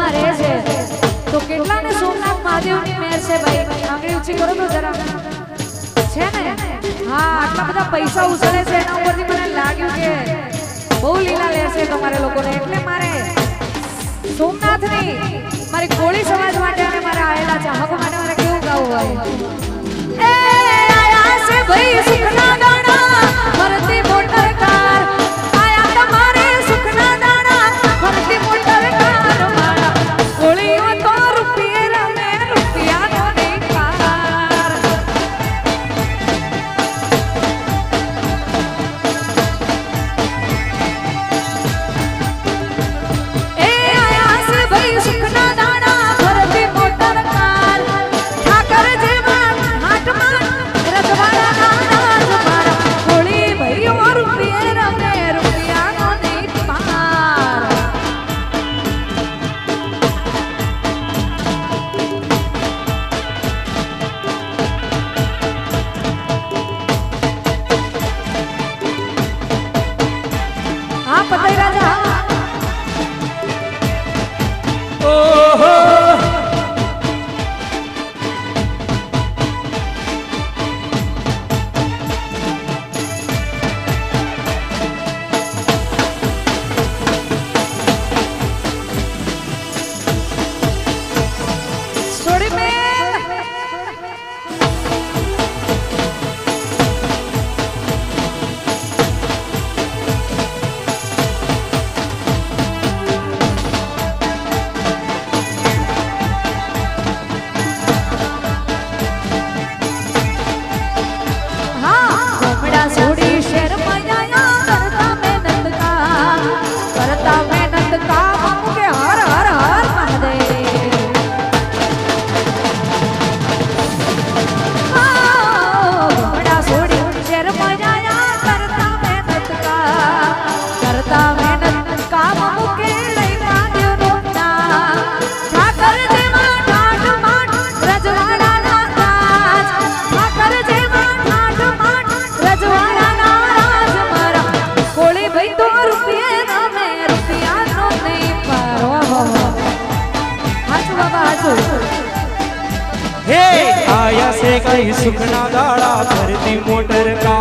સુખમાં રહે છે તો કેટલાને સોમનાથ મહાદેવની મેર છે ભાઈ આંગળી ઊંચી કરો તો જરા છે ને હા આટલા બધા પૈસા ઉછળે છે એના ઉપરથી મને લાગ્યું કે બહુ લીલા લેશે તમારે લોકોને એટલે મારે સોમનાથની મારી કોળી સમાજ માટે અને મારા આયેલા ચાહકો માટે મારે કેવું ગાવું હોય એ આયા છે ભાઈ સુખના દાણા ફરતી મોટર કાર આયા તમારે સુખના દાણા ફરતી મોટર કાર મારા કોળીઓ તો રૂપિયા રમે રૂપિયાનો નહીં પાર એ આયા છે ભાઈ સુખના દાણા ફરતી મોટર કાર ઠાકર જેવા હાટમાં રજવાડા નાજ મારા કોળી ભાઈઓ રૂપિયા રમે રૂપિયાનો નહીં પાર હા પતઈ રાજા ઓહો સોડી મેલ हाँ घोमड़ा सोड़ी शेर मयाया करता मेहनत का हम के हर हर हर महादेव हाँ घोमड़ा सोड़ी शेर मयाया करता मेहनत का हम के लई महादेव नो नाम ठाकर जेवा ठाठ माठ रजवाड़ा ना राज ठाकर जेवा ठाठ माठ रजवाड़ा ना राज मारा कोળી ભાઈ તો રૂપિયા ના મે રૂપિયાનો નહીં પાર હાચું બાબા હાચું हे आया से कई सुखना दाड़ा धरती मोटर का